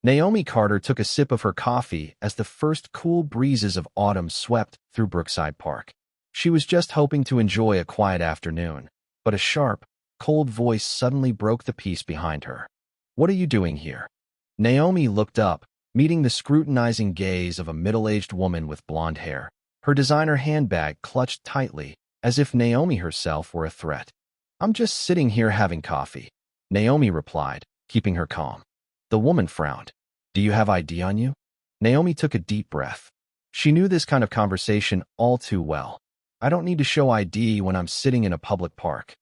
Naomi Carter took a sip of her coffee as the first cool breezes of autumn swept through Brookside Park. She was just hoping to enjoy a quiet afternoon, but a sharp, cold voice suddenly broke the peace behind her. "What are you doing here?" Naomi looked up, meeting the scrutinizing gaze of a middle-aged woman with blonde hair, her designer handbag clutched tightly, as if Naomi herself were a threat. "I'm just sitting here having coffee," Naomi replied, keeping her calm. The woman frowned. "Do you have ID on you?" Naomi took a deep breath. She knew this kind of conversation all too well. "I don't need to show ID when I'm sitting in a public park."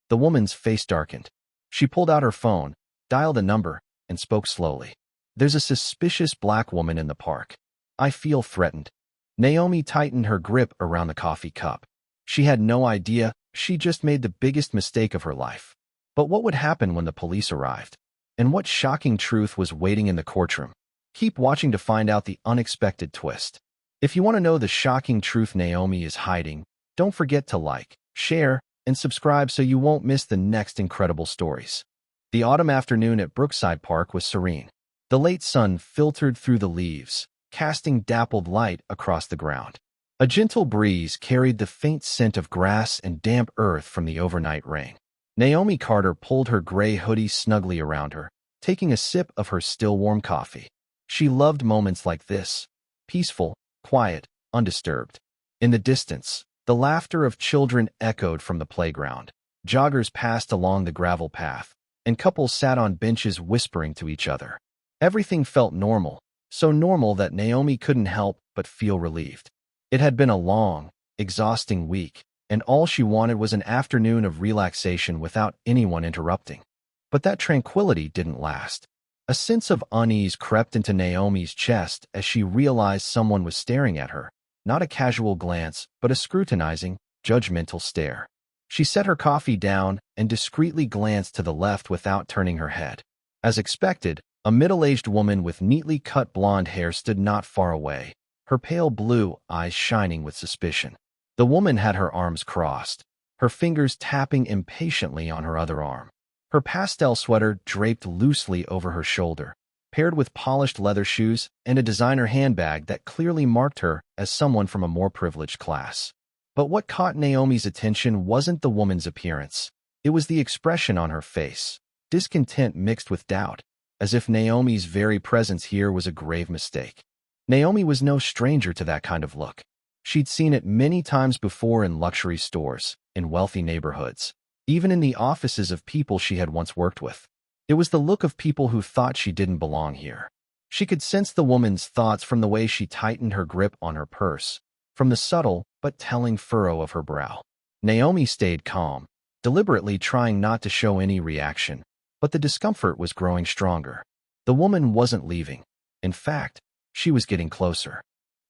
The woman's face darkened. She pulled out her phone, dialed a number, and spoke slowly. "There's a suspicious black woman in the park. I feel threatened." Naomi tightened her grip around the coffee cup. She had no idea she just made the biggest mistake of her life. But what would happen when the police arrived? And what shocking truth was waiting in the courtroom? Keep watching to find out the unexpected twist. If you want to know the shocking truth Naomi is hiding, don't forget to like, share, and subscribe so you won't miss the next incredible stories. The autumn afternoon at Brookside Park was serene. The late sun filtered through the leaves, casting dappled light across the ground. A gentle breeze carried the faint scent of grass and damp earth from the overnight rain. Naomi Carter pulled her gray hoodie snugly around her, taking a sip of her still-warm coffee. She loved moments like this, peaceful, quiet, undisturbed. In the distance, the laughter of children echoed from the playground. Joggers passed along the gravel path, and couples sat on benches whispering to each other. Everything felt normal, so normal that Naomi couldn't help but feel relieved. It had been a long, exhausting week, and all she wanted was an afternoon of relaxation without anyone interrupting. But that tranquility didn't last. A sense of unease crept into Naomi's chest as she realized someone was staring at her, not a casual glance, but a scrutinizing, judgmental stare. She set her coffee down and discreetly glanced to the left without turning her head. As expected, a middle-aged woman with neatly cut blonde hair stood not far away, her pale blue eyes shining with suspicion. The woman had her arms crossed, her fingers tapping impatiently on her other arm. Her pastel sweater draped loosely over her shoulder, paired with polished leather shoes and a designer handbag that clearly marked her as someone from a more privileged class. But what caught Naomi's attention wasn't the woman's appearance. It was the expression on her face, discontent mixed with doubt, as if Naomi's very presence here was a grave mistake. Naomi was no stranger to that kind of look. She'd seen it many times before in luxury stores, in wealthy neighborhoods, even in the offices of people she had once worked with. It was the look of people who thought she didn't belong here. She could sense the woman's thoughts from the way she tightened her grip on her purse, from the subtle but telling furrow of her brow. Naomi stayed calm, deliberately trying not to show any reaction, but the discomfort was growing stronger. The woman wasn't leaving. In fact, she was getting closer.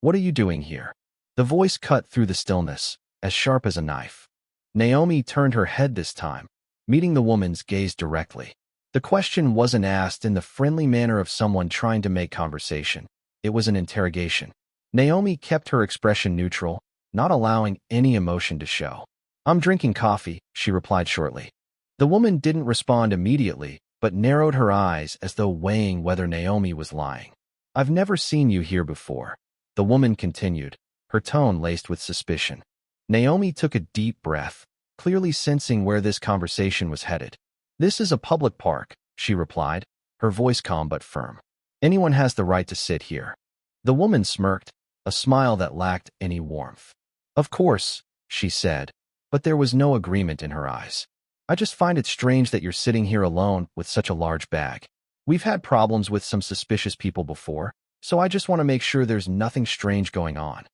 "What are you doing here?" The voice cut through the stillness, as sharp as a knife. Naomi turned her head this time, meeting the woman's gaze directly. The question wasn't asked in the friendly manner of someone trying to make conversation. It was an interrogation. Naomi kept her expression neutral, not allowing any emotion to show. "I'm drinking coffee," she replied shortly. The woman didn't respond immediately, but narrowed her eyes as though weighing whether Naomi was lying. "I've never seen you here before," the woman continued, her tone laced with suspicion. Naomi took a deep breath, clearly sensing where this conversation was headed. "This is a public park," she replied, her voice calm but firm. "Anyone has the right to sit here." The woman smirked, a smile that lacked any warmth. "Of course," she said, but there was no agreement in her eyes. "I just find it strange that you're sitting here alone with such a large bag. We've had problems with some suspicious people before, so I just want to make sure there's nothing strange going on."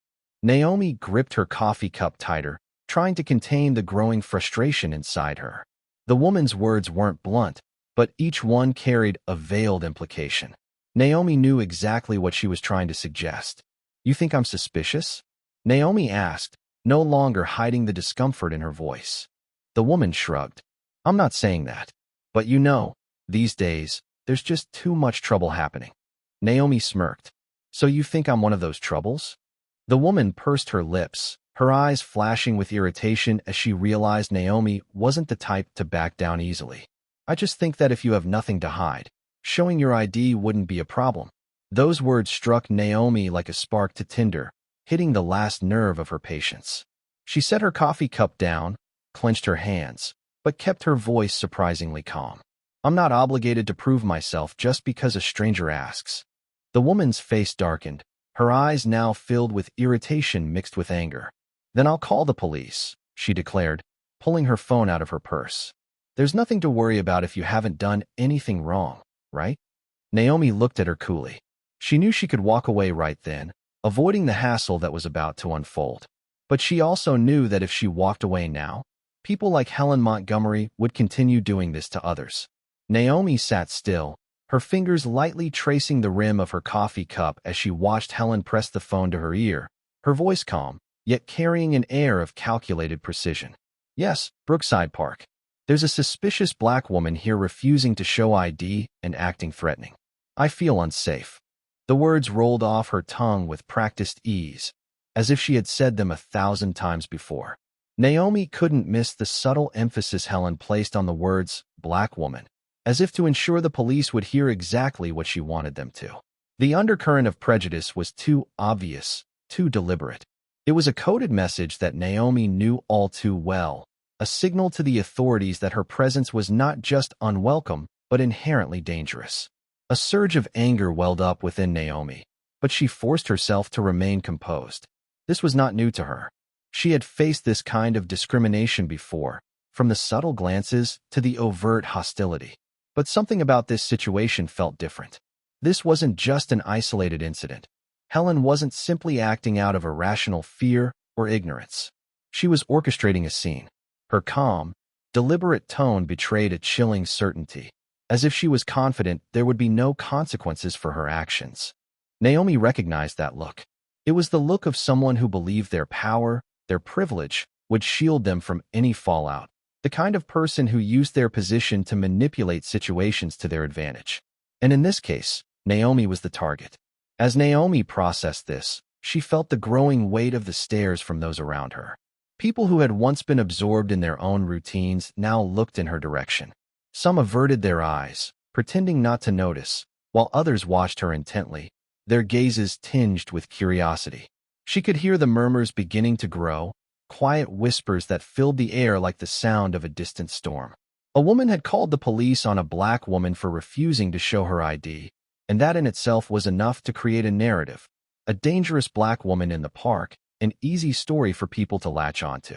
Naomi gripped her coffee cup tighter, trying to contain the growing frustration inside her. The woman's words weren't blunt, but each one carried a veiled implication. Naomi knew exactly what she was trying to suggest. "You think I'm suspicious?" Naomi asked, no longer hiding the discomfort in her voice. The woman shrugged. "I'm not saying that. But you know, these days, there's just too much trouble happening." Naomi smirked. "So you think I'm one of those troubles?" The woman pursed her lips, her eyes flashing with irritation as she realized Naomi wasn't the type to back down easily. "I just think that if you have nothing to hide, Showing your ID wouldn't be a problem. Those words struck Naomi like a spark to tinder, hitting the last nerve of her patience. She set her coffee cup down, clenched her hands, but kept her voice surprisingly calm. I'm not obligated to prove myself just because a stranger asks. The woman's face darkened, her eyes now filled with irritation mixed with anger. Then I'll call the police, she declared, pulling her phone out of her purse. There's nothing to worry about if you haven't done anything wrong, right? Naomi looked at her coolly. She knew she could walk away right then, avoiding the hassle that was about to unfold. But she also knew that if she walked away now, people like Helen Montgomery would continue doing this to others. Naomi sat still, her fingers lightly tracing the rim of her coffee cup as she watched Helen press the phone to her ear, her voice calm, yet carrying an air of calculated precision. Yes, Brookside Park. There's a suspicious black woman here refusing to show ID and acting threatening. I feel unsafe. The words rolled off her tongue with practiced ease, as if she had said them 1,000 times before. Naomi couldn't miss the subtle emphasis Helen placed on the words, black woman, as if to ensure the police would hear exactly what she wanted them to. The undercurrent of prejudice was too obvious, too deliberate. It was a coded message that Naomi knew all too well, a signal to the authorities that her presence was not just unwelcome, but inherently dangerous. A surge of anger welled up within Naomi, but she forced herself to remain composed. This was not new to her. She had faced this kind of discrimination before, from the subtle glances to the overt hostility. But something about this situation felt different. This wasn't just an isolated incident. Helen wasn't simply acting out of irrational fear or ignorance. She was orchestrating a scene. Her calm, deliberate tone betrayed a chilling certainty, as if she was confident there would be no consequences for her actions. Naomi recognized that look. It was the look of someone who believed their power, their privilege, would shield them from any fallout, the kind of person who used their position to manipulate situations to their advantage. And in this case, Naomi was the target. As Naomi processed this, she felt the growing weight of the stares from those around her. People who had once been absorbed in their own routines now looked in her direction. Some averted their eyes, pretending not to notice, while others watched her intently, their gazes tinged with curiosity. She could hear the murmurs beginning to grow, quiet whispers that filled the air like the sound of a distant storm. A woman had called the police on a black woman for refusing to show her ID, and that in itself was enough to create a narrative. A dangerous black woman in the park, an easy story for people to latch onto.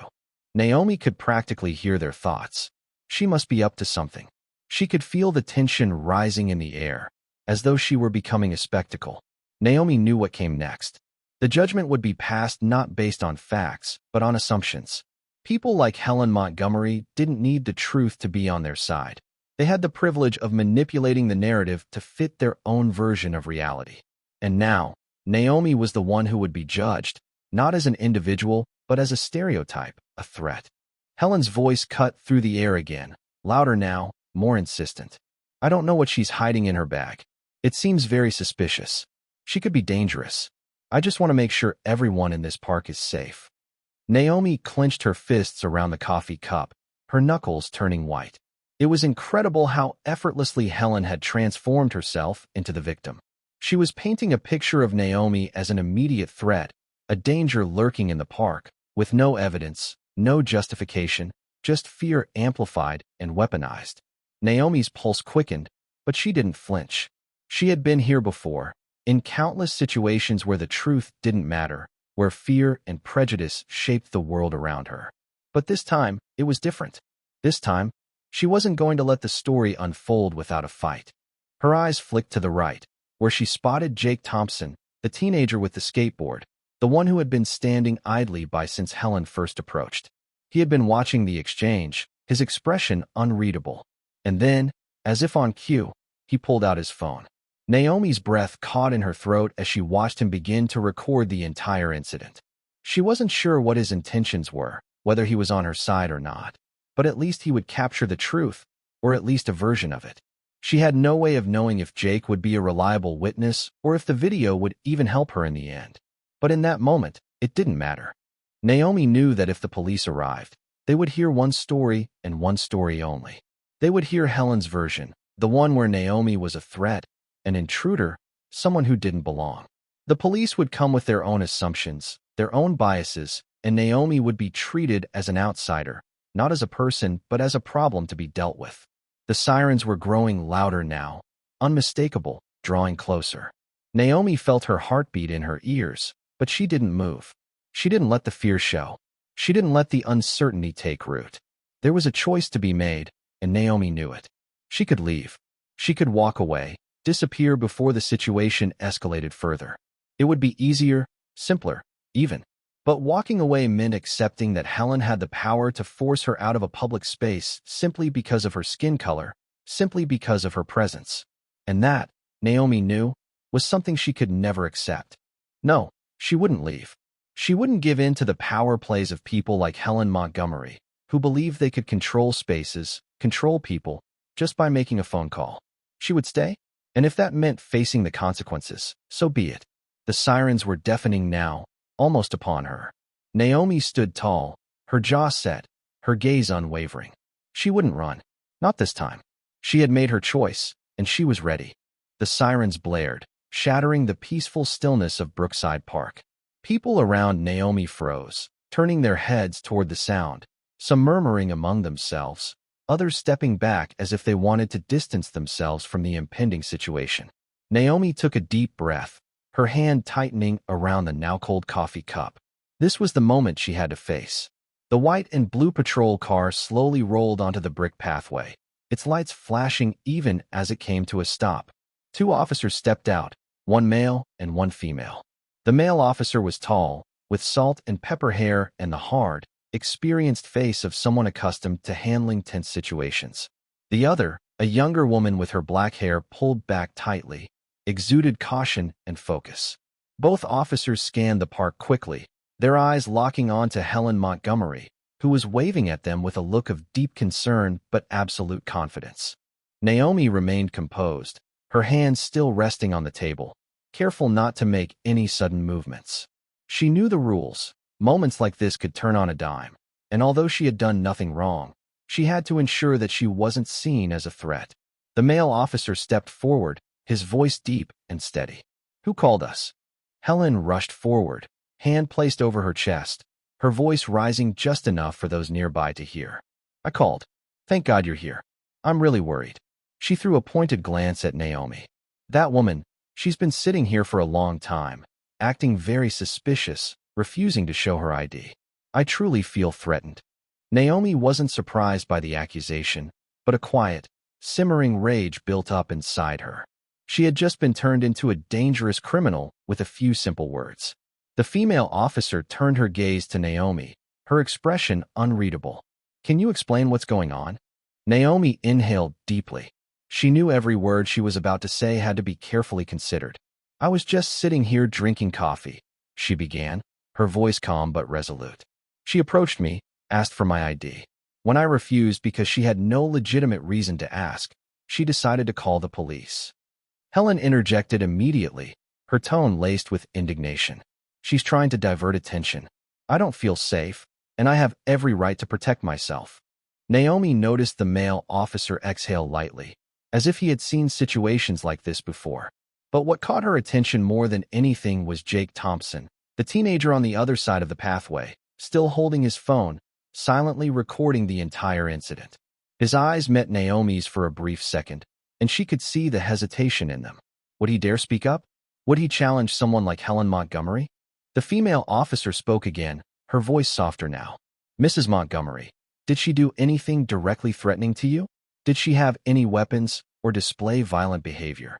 Naomi could practically hear their thoughts. She must be up to something. She could feel the tension rising in the air, as though she were becoming a spectacle. Naomi knew what came next. The judgment would be passed not based on facts, but on assumptions. People like Helen Montgomery didn't need the truth to be on their side. They had the privilege of manipulating the narrative to fit their own version of reality. And now, Naomi was the one who would be judged, not as an individual, but as a stereotype, a threat. Helen's voice cut through the air again, louder now, more insistent. I don't know what she's hiding in her bag. It seems very suspicious. She could be dangerous. I just want to make sure everyone in this park is safe. Naomi clenched her fists around the coffee cup, her knuckles turning white. It was incredible how effortlessly Helen had transformed herself into the victim. She was painting a picture of Naomi as an immediate threat, a danger lurking in the park, with no evidence, no justification, just fear amplified and weaponized. Naomi's pulse quickened, but she didn't flinch. She had been here before, in countless situations where the truth didn't matter, where fear and prejudice shaped the world around her. But this time, it was different. This time, she wasn't going to let the story unfold without a fight. Her eyes flicked to the right, where she spotted Jake Thompson, the teenager with the skateboard, the one who had been standing idly by since Helen first approached. He had been watching the exchange, his expression unreadable. And then, as if on cue, he pulled out his phone. Naomi's breath caught in her throat as she watched him begin to record the entire incident. She wasn't sure what his intentions were, whether he was on her side or not, but at least he would capture the truth, or at least a version of it. She had no way of knowing if Jake would be a reliable witness or if the video would even help her in the end. But in that moment, it didn't matter. Naomi knew that if the police arrived, they would hear one story and one story only. They would hear Helen's version, The one where Naomi was a threat, an intruder, someone who didn't belong. The police would come with their own assumptions, their own biases, and Naomi would be treated as an outsider, not as a person, but as a problem to be dealt with. The sirens were growing louder now, unmistakable, drawing closer. Naomi felt her heartbeat in her ears, but she didn't move. She didn't let the fear show. She didn't let the uncertainty take root. There was a choice to be made, and Naomi knew it. She could leave. She could walk away, disappear before the situation escalated further. It would be easier, simpler, even. But walking away meant accepting that Helen had the power to force her out of a public space simply because of her skin color, simply because of her presence. And that, Naomi knew, was something she could never accept. No, she wouldn't leave. She wouldn't give in to the power plays of people like Helen Montgomery, who believed they could control spaces, control people, just by making a phone call. She would stay, and if that meant facing the consequences, so be it. The sirens were deafening now, almost upon her. Naomi stood tall, her jaw set, her gaze unwavering. She wouldn't run. Not this time. She had made her choice, and she was ready. The sirens blared, shattering the peaceful stillness of Brookside Park. People around Naomi froze, turning their heads toward the sound, some murmuring among themselves, others stepping back as if they wanted to distance themselves from the impending situation. Naomi took a deep breath, her hand tightening around the now-cold coffee cup. This was the moment she had to face. The white and blue patrol car slowly rolled onto the brick pathway, its lights flashing even as it came to a stop. 2 officers stepped out, one male and one female. The male officer was tall, with salt and pepper hair and the hard, experienced face of someone accustomed to handling tense situations. The other, a younger woman with her black hair pulled back tightly, exuded caution and focus. Both officers scanned the park quickly, their eyes locking on to Helen Montgomery, who was waving at them with a look of deep concern but absolute confidence. Naomi remained composed, her hands still resting on the table, careful not to make any sudden movements. She knew the rules. Moments like this could turn on a dime, and although she had done nothing wrong, she had to ensure that she wasn't seen as a threat. The male officer stepped forward, his voice deep and steady. "Who called us?" Helen rushed forward, hand placed over her chest, her voice rising just enough for those nearby to hear. "I called. Thank God you're here. I'm really worried." She threw a pointed glance at Naomi. "That woman, she's been sitting here for a long time, acting very suspicious, refusing to show her ID. I truly feel threatened." Naomi wasn't surprised by the accusation, but a quiet, simmering rage built up inside her. She had just been turned into a dangerous criminal with a few simple words. The female officer turned her gaze to Naomi, her expression unreadable. "Can you explain what's going on?" Naomi inhaled deeply. She knew every word she was about to say had to be carefully considered. "I was just sitting here drinking coffee," she began, her voice calm but resolute. "She approached me, asked for my ID. When I refused because she had no legitimate reason to ask, she decided to call the police." Helen interjected immediately, her tone laced with indignation. "She's trying to divert attention. I don't feel safe, and I have every right to protect myself." Naomi noticed the male officer exhale lightly, as if he had seen situations like this before. But what caught her attention more than anything was Jake Thompson, the teenager on the other side of the pathway, still holding his phone, silently recording the entire incident. His eyes met Naomi's for a brief second, and she could see the hesitation in them. Would he dare speak up? Would he challenge someone like Helen Montgomery? The female officer spoke again, her voice softer now. "Mrs. Montgomery, did she do anything directly threatening to you? Did she have any weapons or display violent behavior?"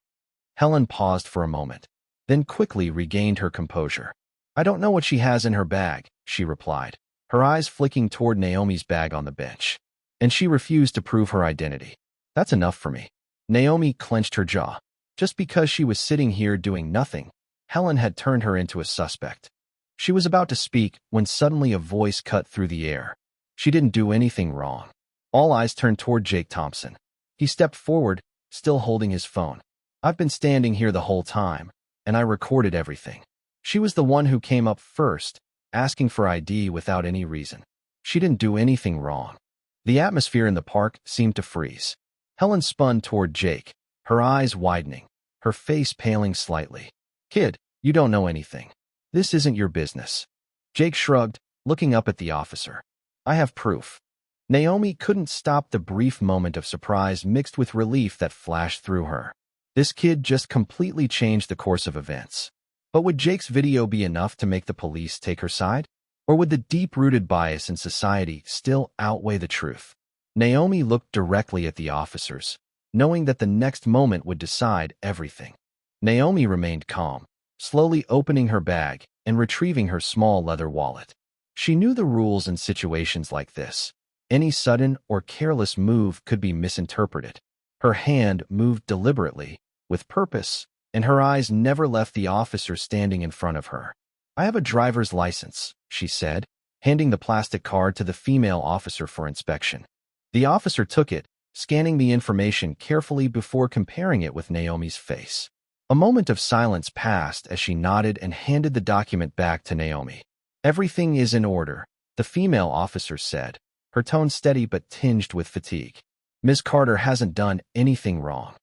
Helen paused for a moment, then quickly regained her composure. "I don't know what she has in her bag," she replied, her eyes flicking toward Naomi's bag on the bench. "And she refused to prove her identity. That's enough for me." Naomi clenched her jaw. Just because she was sitting here doing nothing, Helen had turned her into a suspect. She was about to speak when suddenly a voice cut through the air. She didn't do anything wrong. All eyes turned toward Jake Thompson. He stepped forward, still holding his phone. "I've been standing here the whole time, and I recorded everything." She was the one who came up first, asking for ID without any reason. She didn't do anything wrong. The atmosphere in the park seemed to freeze. Helen spun toward Jake, her eyes widening, her face paling slightly. Kid, you don't know anything. This isn't your business. Jake shrugged, looking up at the officer. I have proof. Naomi couldn't stop the brief moment of surprise mixed with relief that flashed through her. This kid just completely changed the course of events. But would Jake's video be enough to make the police take her side? Or would the deep-rooted bias in society still outweigh the truth? Naomi looked directly at the officers, knowing that the next moment would decide everything. Naomi remained calm, slowly opening her bag and retrieving her small leather wallet. She knew the rules in situations like this. Any sudden or careless move could be misinterpreted. Her hand moved deliberately, with purpose, and her eyes never left the officer standing in front of her. I have a driver's license, she said, handing the plastic card to the female officer for inspection. The officer took it, scanning the information carefully before comparing it with Naomi's face. A moment of silence passed as she nodded and handed the document back to Naomi. Everything is in order, the female officer said, her tone steady but tinged with fatigue. Ms. Carter hasn't done anything wrong.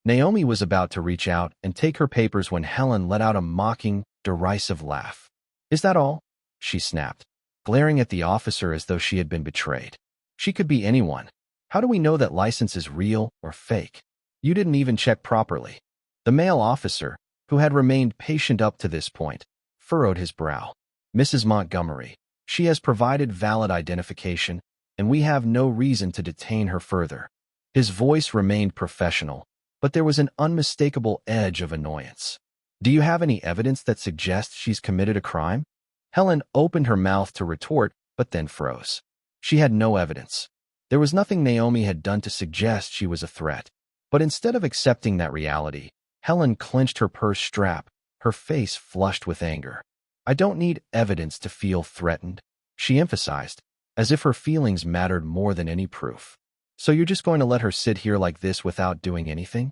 Naomi was about to reach out and take her papers when Helen let out a mocking, derisive laugh. Is that all? She snapped, glaring at the officer as though she had been betrayed. She could be anyone. How do we know that license is real or fake? You didn't even check properly. The male officer, who had remained patient up to this point, furrowed his brow. Mrs. Montgomery, she has provided valid identification, and we have no reason to detain her further. His voice remained professional, but there was an unmistakable edge of annoyance. Do you have any evidence that suggests she's committed a crime? Helen opened her mouth to retort, but then froze. She had no evidence. There was nothing Naomi had done to suggest she was a threat. But instead of accepting that reality, Helen clenched her purse strap, her face flushed with anger. I don't need evidence to feel threatened, she emphasized, as if her feelings mattered more than any proof. So you're just going to let her sit here like this without doing anything?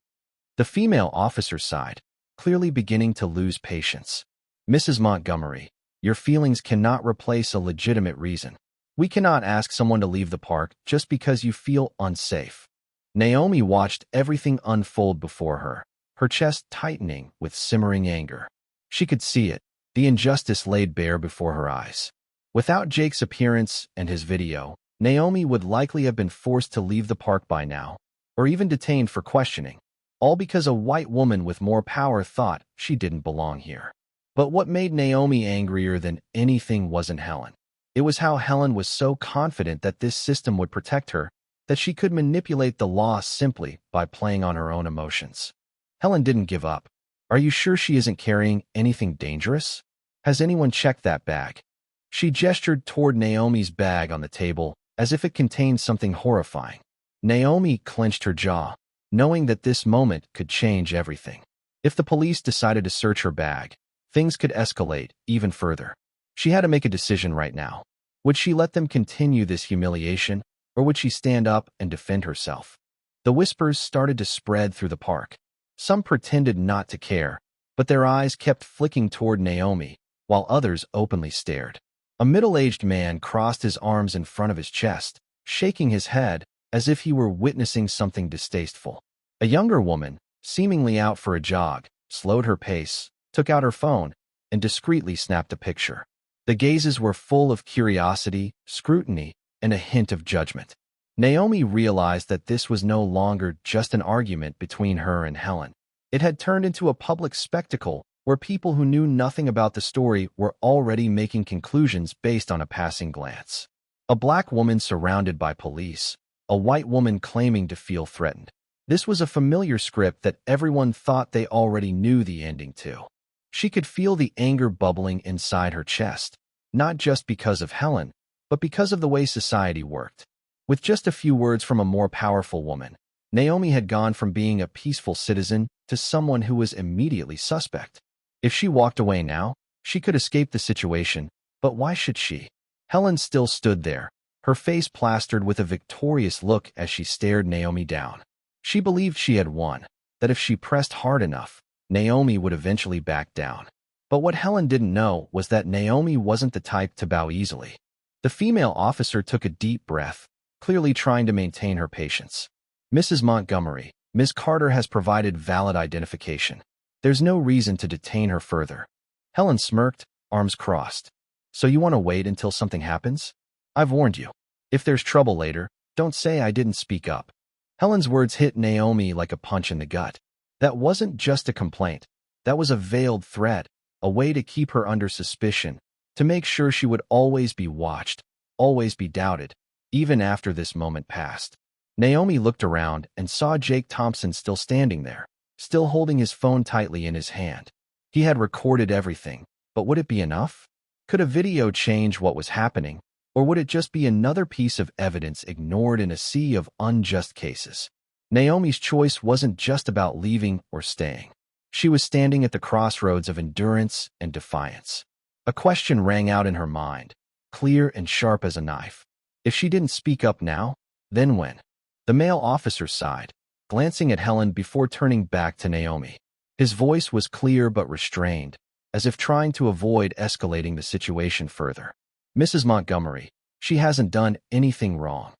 The female officer sighed, clearly beginning to lose patience. Mrs. Montgomery, your feelings cannot replace a legitimate reason. We cannot ask someone to leave the park just because you feel unsafe. Naomi watched everything unfold before her, her chest tightening with simmering anger. She could see it, the injustice laid bare before her eyes. Without Jake's appearance and his video, Naomi would likely have been forced to leave the park by now, or even detained for questioning, all because a white woman with more power thought she didn't belong here. But what made Naomi angrier than anything wasn't Helen. It was how Helen was so confident that this system would protect her, that she could manipulate the law simply by playing on her own emotions. Helen didn't give up. Are you sure she isn't carrying anything dangerous? Has anyone checked that bag? She gestured toward Naomi's bag on the table, as if it contained something horrifying. Naomi clenched her jaw, knowing that this moment could change everything. If the police decided to search her bag, things could escalate even further. She had to make a decision right now. Would she let them continue this humiliation, or would she stand up and defend herself? The whispers started to spread through the park. Some pretended not to care, but their eyes kept flicking toward Naomi, while others openly stared. A middle-aged man crossed his arms in front of his chest, shaking his head as if he were witnessing something distasteful. A younger woman, seemingly out for a jog, slowed her pace, took out her phone, and discreetly snapped a picture. The gazes were full of curiosity, scrutiny, and a hint of judgment. Naomi realized that this was no longer just an argument between her and Helen. It had turned into a public spectacle where people who knew nothing about the story were already making conclusions based on a passing glance. A black woman surrounded by police, a white woman claiming to feel threatened. This was a familiar script that everyone thought they already knew the ending to. She could feel the anger bubbling inside her chest, not just because of Helen, but because of the way society worked. With just a few words from a more powerful woman, Naomi had gone from being a peaceful citizen to someone who was immediately suspect. If she walked away now, she could escape the situation, but why should she? Helen still stood there, her face plastered with a victorious look as she stared Naomi down. She believed she had won, that if she pressed hard enough, Naomi would eventually back down. But what Helen didn't know was that Naomi wasn't the type to bow easily. The female officer took a deep breath, clearly trying to maintain her patience. Mrs. Montgomery, Ms. Carter has provided valid identification. There's no reason to detain her further. Helen smirked, arms crossed. So you want to wait until something happens? I've warned you. If there's trouble later, don't say I didn't speak up. Helen's words hit Naomi like a punch in the gut. That wasn't just a complaint. That was a veiled threat, a way to keep her under suspicion, to make sure she would always be watched, always be doubted, even after this moment passed. Naomi looked around and saw Jake Thompson still standing there, still holding his phone tightly in his hand. He had recorded everything, but would it be enough? Could a video change what was happening, or would it just be another piece of evidence ignored in a sea of unjust cases? Naomi's choice wasn't just about leaving or staying. She was standing at the crossroads of endurance and defiance. A question rang out in her mind, clear and sharp as a knife. If she didn't speak up now, then when? The male officer sighed, glancing at Helen before turning back to Naomi. His voice was clear but restrained, as if trying to avoid escalating the situation further. Mrs. Montgomery, she hasn't done anything wrong.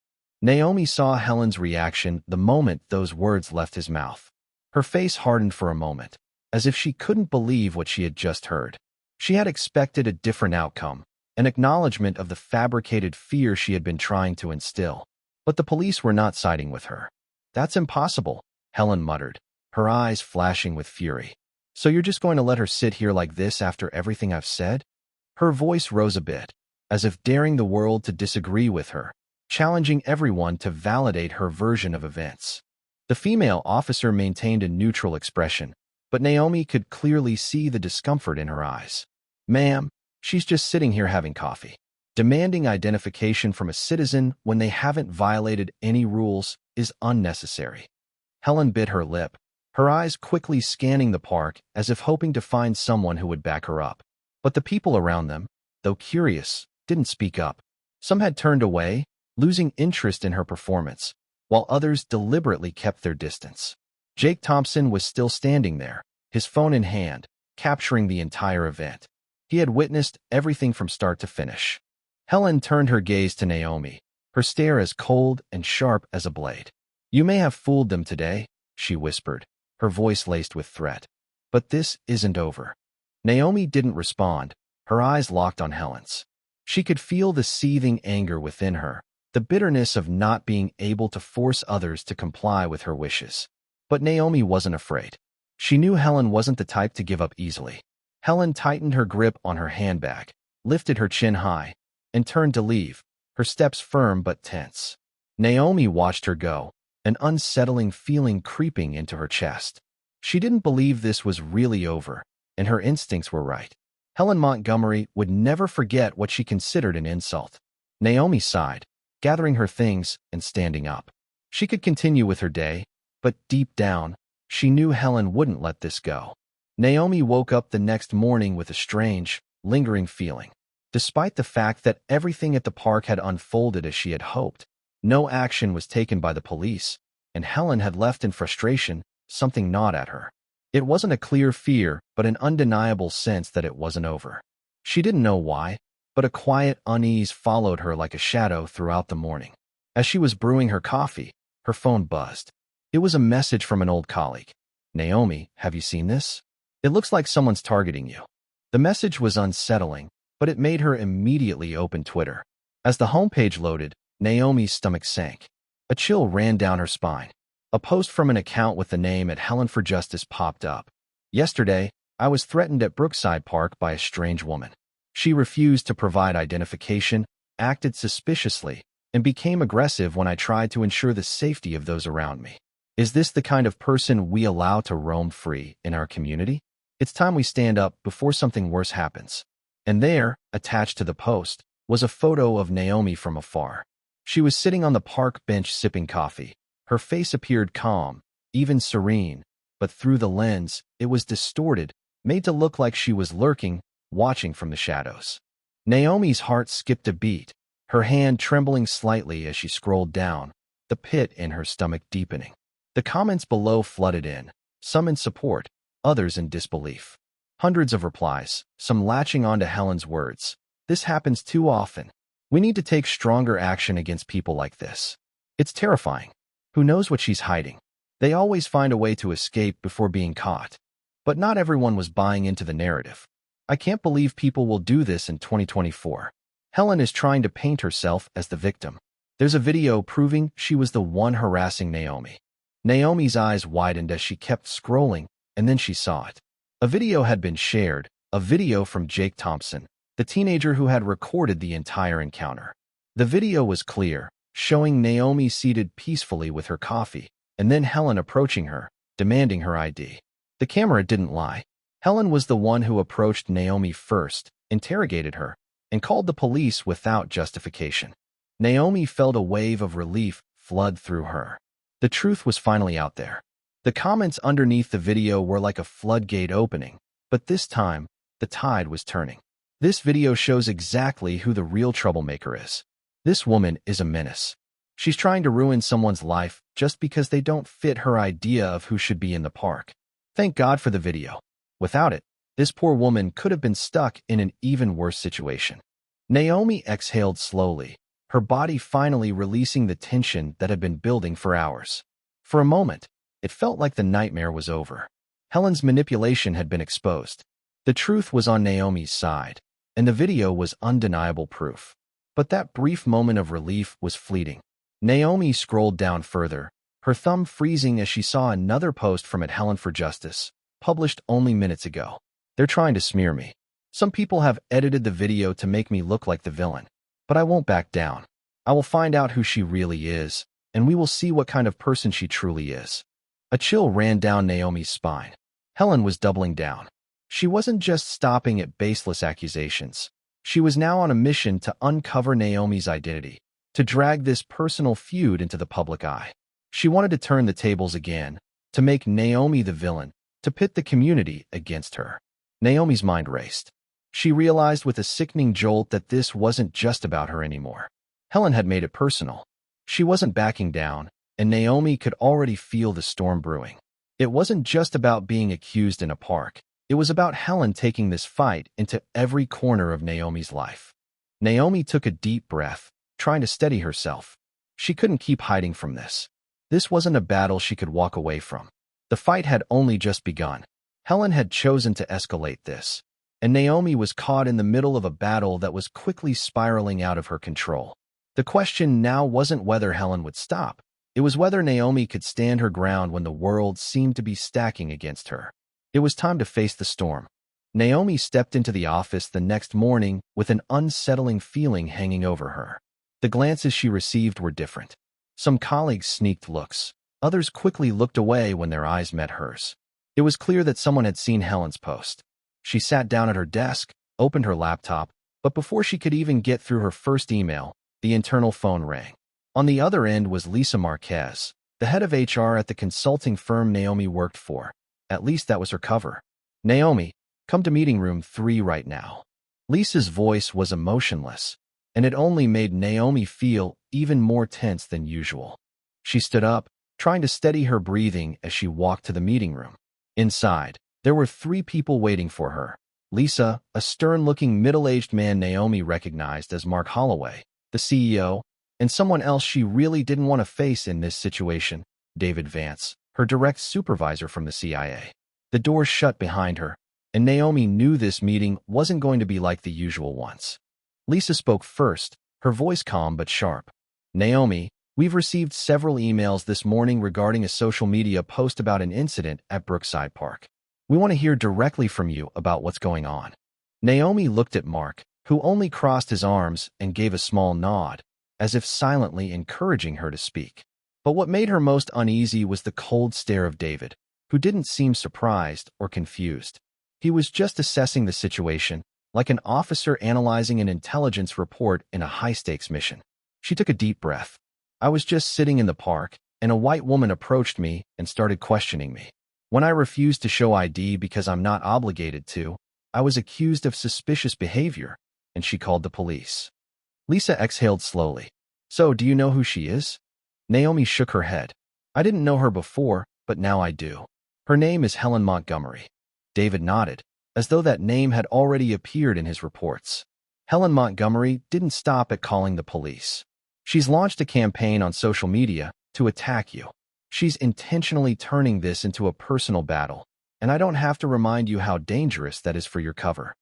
Naomi saw Helen's reaction the moment those words left his mouth. Her face hardened for a moment, as if she couldn't believe what she had just heard. She had expected a different outcome, an acknowledgement of the fabricated fear she had been trying to instill. But the police were not siding with her. That's impossible, Helen muttered, her eyes flashing with fury. So you're just going to let her sit here like this after everything I've said? Her voice rose a bit, as if daring the world to disagree with her, challenging everyone to validate her version of events. The female officer maintained a neutral expression, but Naomi could clearly see the discomfort in her eyes. Ma'am, she's just sitting here having coffee. Demanding identification from a citizen when they haven't violated any rules is unnecessary. Helen bit her lip, her eyes quickly scanning the park as if hoping to find someone who would back her up. But the people around them, though curious, didn't speak up. Some had turned away, losing interest in her performance, while others deliberately kept their distance. Jake Thompson was still standing there, his phone in hand, capturing the entire event. He had witnessed everything from start to finish. Helen turned her gaze to Naomi, her stare as cold and sharp as a blade. You may have fooled them today, she whispered, her voice laced with threat. But this isn't over. Naomi didn't respond, her eyes locked on Helen's. She could feel the seething anger within her, the bitterness of not being able to force others to comply with her wishes. But Naomi wasn't afraid. She knew Helen wasn't the type to give up easily. Helen tightened her grip on her handbag, lifted her chin high, and turned to leave, her steps firm but tense. Naomi watched her go, an unsettling feeling creeping into her chest. She didn't believe this was really over, and her instincts were right. Helen Montgomery would never forget what she considered an insult. Naomi sighed, gathering her things and standing up. She could continue with her day, but deep down, she knew Helen wouldn't let this go. Naomi woke up the next morning with a strange, lingering feeling. Despite the fact that everything at the park had unfolded as she had hoped, no action was taken by the police, and Helen had left in frustration, something gnawed at her. It wasn't a clear fear, but an undeniable sense that it wasn't over. She didn't know why, but a quiet unease followed her like a shadow throughout the morning. As she was brewing her coffee, her phone buzzed. It was a message from an old colleague. Naomi, have you seen this? It looks like someone's targeting you. The message was unsettling, but it made her immediately open Twitter. As the homepage loaded, Naomi's stomach sank. A chill ran down her spine. A post from an account with the name at Helen for Justice popped up. Yesterday, I was threatened at Brookside Park by a strange woman. She refused to provide identification, acted suspiciously, and became aggressive when I tried to ensure the safety of those around me. Is this the kind of person we allow to roam free in our community? It's time we stand up before something worse happens. And there, attached to the post, was a photo of Naomi from afar. She was sitting on the park bench sipping coffee. Her face appeared calm, even serene, but through the lens, it was distorted, made to look like she was lurking, watching from the shadows. Naomi's heart skipped a beat, her hand trembling slightly as she scrolled down, the pit in her stomach deepening. The comments below flooded in, some in support, others in disbelief. Hundreds of replies, some latching onto Helen's words. This happens too often. We need to take stronger action against people like this. It's terrifying. Who knows what she's hiding? They always find a way to escape before being caught. But not everyone was buying into the narrative. I can't believe people will do this in 2024. Helen is trying to paint herself as the victim. There's a video proving she was the one harassing Naomi. Naomi's eyes widened as she kept scrolling, and then she saw it. A video had been shared, a video from Jake Thompson, the teenager who had recorded the entire encounter. The video was clear, showing Naomi seated peacefully with her coffee, and then Helen approaching her, demanding her ID. The camera didn't lie. Helen was the one who approached Naomi first, interrogated her, and called the police without justification. Naomi felt a wave of relief flood through her. The truth was finally out there. The comments underneath the video were like a floodgate opening, but this time, the tide was turning. This video shows exactly who the real troublemaker is. This woman is a menace. She's trying to ruin someone's life just because they don't fit her idea of who should be in the park. Thank God for the video. Without it, this poor woman could have been stuck in an even worse situation. Naomi exhaled slowly, her body finally releasing the tension that had been building for hours. For a moment, it felt like the nightmare was over. Helen's manipulation had been exposed. The truth was on Naomi's side, and the video was undeniable proof. But that brief moment of relief was fleeting. Naomi scrolled down further, her thumb freezing as she saw another post from @Helen for Justice, published only minutes ago. They're trying to smear me. Some people have edited the video to make me look like the villain. But I won't back down. I will find out who she really is, and we will see what kind of person she truly is. A chill ran down Naomi's spine. Helen was doubling down. She wasn't just stopping at baseless accusations. She was now on a mission to uncover Naomi's identity, to drag this personal feud into the public eye. She wanted to turn the tables again, to make Naomi the villain, to pit the community against her. Naomi's mind raced. She realized with a sickening jolt that this wasn't just about her anymore. Helen had made it personal. She wasn't backing down, and Naomi could already feel the storm brewing. It wasn't just about being accused in a park. It was about Helen taking this fight into every corner of Naomi's life. Naomi took a deep breath, trying to steady herself. She couldn't keep hiding from this. This wasn't a battle she could walk away from. The fight had only just begun. Helen had chosen to escalate this, and Naomi was caught in the middle of a battle that was quickly spiraling out of her control. The question now wasn't whether Helen would stop. It was whether Naomi could stand her ground when the world seemed to be stacking against her. It was time to face the storm. Naomi stepped into the office the next morning with an unsettling feeling hanging over her. The glances she received were different. Some colleagues sneaked looks. Others quickly looked away when their eyes met hers. It was clear that someone had seen Helen's post. She sat down at her desk, opened her laptop, but before she could even get through her first email, the internal phone rang. On the other end was Lisa Marquez, the head of HR at the consulting firm Naomi worked for. At least that was her cover. "Naomi, come to meeting room 3 right now." Lisa's voice was emotionless, and it only made Naomi feel even more tense than usual. She stood up, trying to steady her breathing as she walked to the meeting room. Inside, there were 3 people waiting for her. Lisa, a stern-looking middle-aged man Naomi recognized as Mark Holloway, the CEO, and someone else she really didn't want to face in this situation, David Vance, her direct supervisor from the CIA. The doors shut behind her, and Naomi knew this meeting wasn't going to be like the usual ones. Lisa spoke first, her voice calm but sharp. "Naomi, we've received several emails this morning regarding a social media post about an incident at Brookside Park. We want to hear directly from you about what's going on." Naomi looked at Mark, who only crossed his arms and gave a small nod, as if silently encouraging her to speak. But what made her most uneasy was the cold stare of David, who didn't seem surprised or confused. He was just assessing the situation, like an officer analyzing an intelligence report in a high-stakes mission. She took a deep breath. "I was just sitting in the park, and a white woman approached me and started questioning me. When I refused to show ID because I'm not obligated to, I was accused of suspicious behavior, and she called the police." Lisa exhaled slowly. "So, do you know who she is?" Naomi shook her head. "I didn't know her before, but now I do. Her name is Helen Montgomery." David nodded, as though that name had already appeared in his reports. Helen Montgomery didn't stop at calling the police. "She's launched a campaign on social media to attack you. She's intentionally turning this into a personal battle, and I don't have to remind you how dangerous that is for your cover."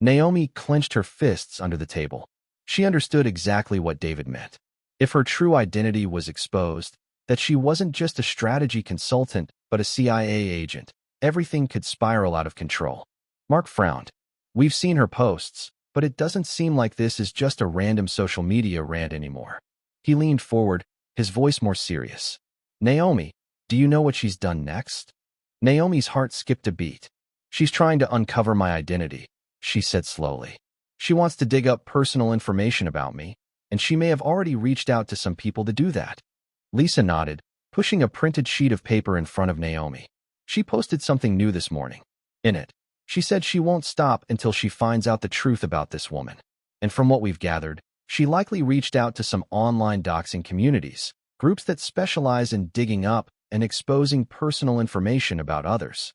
Naomi clenched her fists under the table. She understood exactly what David meant. If her true identity was exposed, that she wasn't just a strategy consultant, but a CIA agent, everything could spiral out of control. Mark frowned. "We've seen her posts, but it doesn't seem like this is just a random social media rant anymore." He leaned forward, his voice more serious. "Naomi, do you know what she's done next?" Naomi's heart skipped a beat. "She's trying to uncover my identity," she said slowly. "She wants to dig up personal information about me, and she may have already reached out to some people to do that." Lisa nodded, pushing a printed sheet of paper in front of Naomi. "She posted something new this morning. In it, she said she won't stop until she finds out the truth about this woman. And from what we've gathered, she likely reached out to some online doxing communities, groups that specialize in digging up and exposing personal information about others."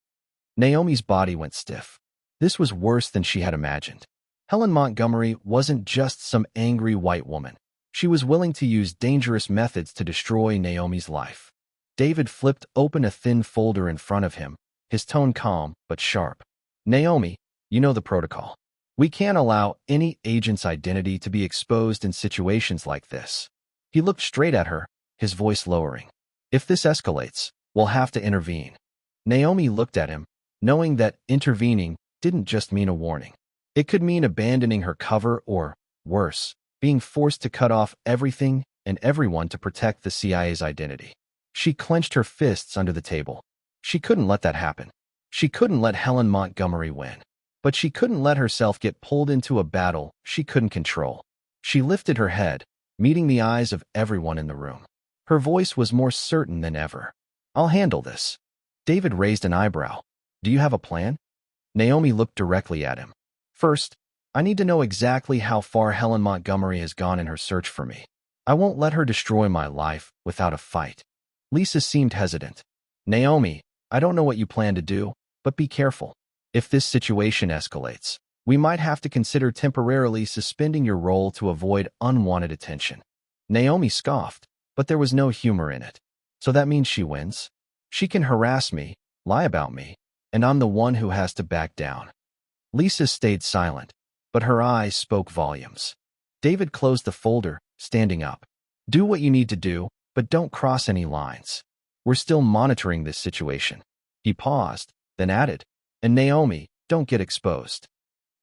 Naomi's body went stiff. This was worse than she had imagined. Helen Montgomery wasn't just some angry white woman. She was willing to use dangerous methods to destroy Naomi's life. David flipped open a thin folder in front of him, his tone calm but sharp. "Naomi, you know the protocol. We can't allow any agent's identity to be exposed in situations like this." He looked straight at her, his voice lowering. "If this escalates, we'll have to intervene." Naomi looked at him, knowing that intervening didn't just mean a warning. It could mean abandoning her cover or, worse, being forced to cut off everything and everyone to protect the CIA's identity. She clenched her fists under the table. She couldn't let that happen. She couldn't let Helen Montgomery win. But she couldn't let herself get pulled into a battle she couldn't control. She lifted her head, meeting the eyes of everyone in the room. Her voice was more certain than ever. "I'll handle this." David raised an eyebrow. "Do you have a plan?" Naomi looked directly at him. "First, I need to know exactly how far Helen Montgomery has gone in her search for me. I won't let her destroy my life without a fight." Lisa seemed hesitant. "Naomi, I don't know what you plan to do, but be careful. If this situation escalates, we might have to consider temporarily suspending your role to avoid unwanted attention." Naomi scoffed, but there was no humor in it. "So that means she wins? She can harass me, lie about me, and I'm the one who has to back down." Lisa stayed silent, but her eyes spoke volumes. David closed the folder, standing up. "Do what you need to do, but don't cross any lines. We're still monitoring this situation." He paused, then added, "And Naomi, don't get exposed."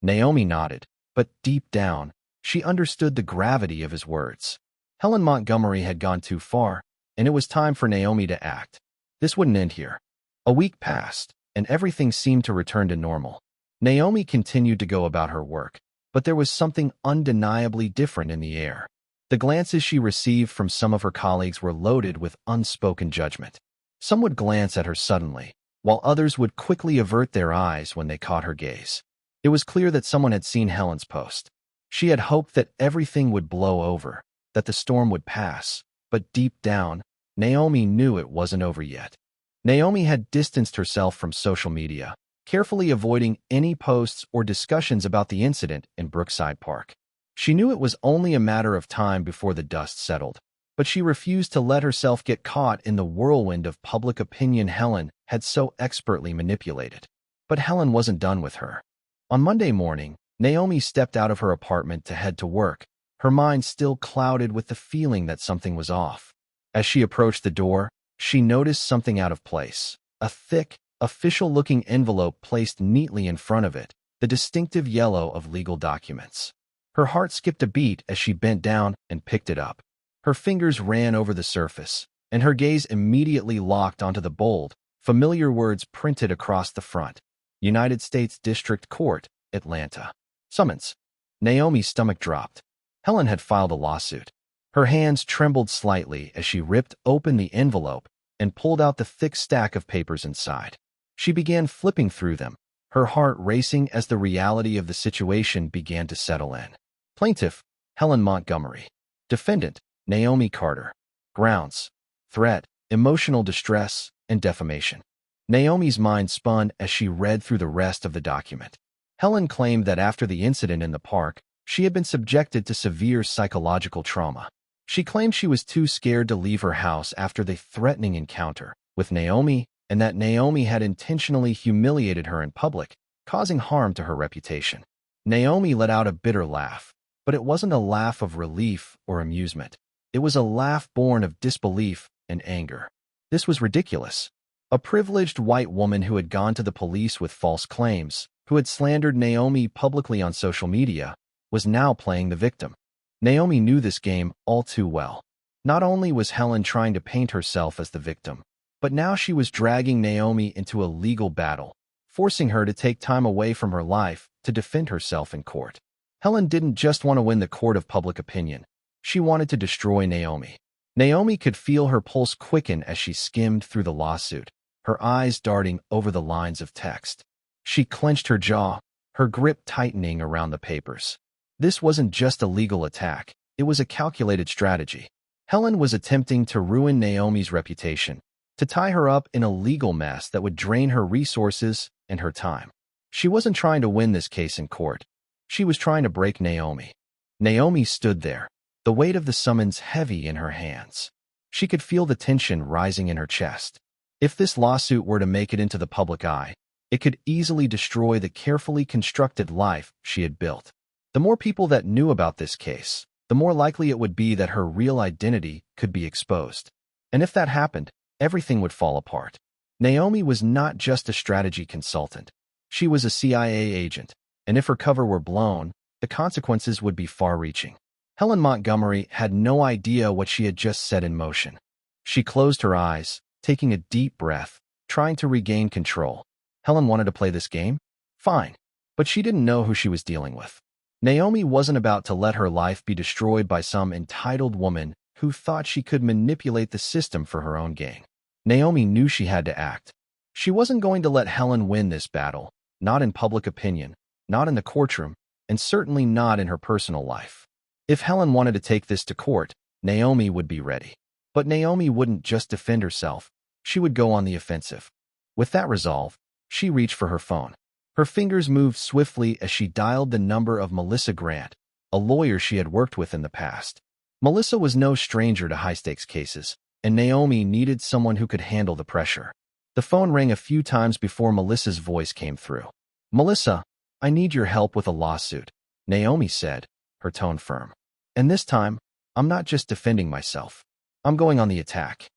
Naomi nodded, but deep down, she understood the gravity of his words. Helen Montgomery had gone too far, and it was time for Naomi to act. This wouldn't end here. A week passed, and everything seemed to return to normal. Naomi continued to go about her work, but there was something undeniably different in the air. The glances she received from some of her colleagues were loaded with unspoken judgment. Some would glance at her suddenly, while others would quickly avert their eyes when they caught her gaze. It was clear that someone had seen Helen's post. She had hoped that everything would blow over, that the storm would pass, but deep down, Naomi knew it wasn't over yet. Naomi had distanced herself from social media, carefully avoiding any posts or discussions about the incident in Brookside Park. She knew it was only a matter of time before the dust settled, but she refused to let herself get caught in the whirlwind of public opinion Helen had so expertly manipulated. But Helen wasn't done with her. On Monday morning, Naomi stepped out of her apartment to head to work, her mind still clouded with the feeling that something was off. As she approached the door, she noticed something out of place. A thick, official-looking envelope placed neatly in front of it, the distinctive yellow of legal documents. Her heart skipped a beat as she bent down and picked it up. Her fingers ran over the surface, and her gaze immediately locked onto the bold, familiar words printed across the front. United States District Court, Atlanta. Summons. Naomi's stomach dropped. Helen had filed a lawsuit. Her hands trembled slightly as she ripped open the envelope and pulled out the thick stack of papers inside. She began flipping through them, her heart racing as the reality of the situation began to settle in. Plaintiff, Helen Montgomery. Defendant, Naomi Carter. Grounds: threat, emotional distress, and defamation. Naomi's mind spun as she read through the rest of the document. Helen claimed that after the incident in the park, she had been subjected to severe psychological trauma. She claimed she was too scared to leave her house after the threatening encounter with Naomi, and that Naomi had intentionally humiliated her in public, causing harm to her reputation. Naomi let out a bitter laugh, but it wasn't a laugh of relief or amusement. It was a laugh born of disbelief and anger. This was ridiculous. A privileged white woman who had gone to the police with false claims, who had slandered Naomi publicly on social media, was now playing the victim. Naomi knew this game all too well. Not only was Helen trying to paint herself as the victim, but now she was dragging Naomi into a legal battle, forcing her to take time away from her life to defend herself in court. Helen didn't just want to win the court of public opinion. She wanted to destroy Naomi. Naomi could feel her pulse quicken as she skimmed through the lawsuit, her eyes darting over the lines of text. She clenched her jaw, her grip tightening around the papers. This wasn't just a legal attack, it was a calculated strategy. Helen was attempting to ruin Naomi's reputation, to tie her up in a legal mess that would drain her resources and her time. She wasn't trying to win this case in court. She was trying to break Naomi. Naomi stood there, the weight of the summons heavy in her hands. She could feel the tension rising in her chest. If this lawsuit were to make it into the public eye, it could easily destroy the carefully constructed life she had built. The more people that knew about this case, the more likely it would be that her real identity could be exposed. And if that happened, everything would fall apart. Naomi was not just a strategy consultant. She was a CIA agent, and if her cover were blown, the consequences would be far-reaching. Helen Montgomery had no idea what she had just set in motion. She closed her eyes, taking a deep breath, trying to regain control. Helen wanted to play this game? Fine. But she didn't know who she was dealing with. Naomi wasn't about to let her life be destroyed by some entitled woman who thought she could manipulate the system for her own gain. Naomi knew she had to act. She wasn't going to let Helen win this battle, not in public opinion, not in the courtroom, and certainly not in her personal life. If Helen wanted to take this to court, Naomi would be ready. But Naomi wouldn't just defend herself. She would go on the offensive. With that resolve, she reached for her phone. Her fingers moved swiftly as she dialed the number of Melissa Grant, a lawyer she had worked with in the past. Melissa was no stranger to high-stakes cases, and Naomi needed someone who could handle the pressure. The phone rang a few times before Melissa's voice came through. "Melissa, I need your help with a lawsuit," Naomi said, her tone firm. "And this time, I'm not just defending myself. I'm going on the attack."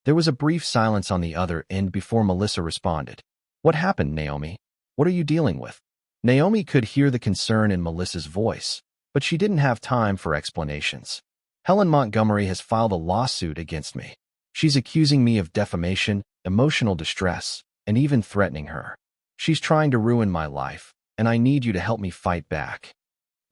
There was a brief silence on the other end before Melissa responded. "What happened, Naomi? What are you dealing with?" Naomi could hear the concern in Melissa's voice, but she didn't have time for explanations. "Helen Montgomery has filed a lawsuit against me. She's accusing me of defamation, emotional distress, and even threatening her. She's trying to ruin my life, and I need you to help me fight back."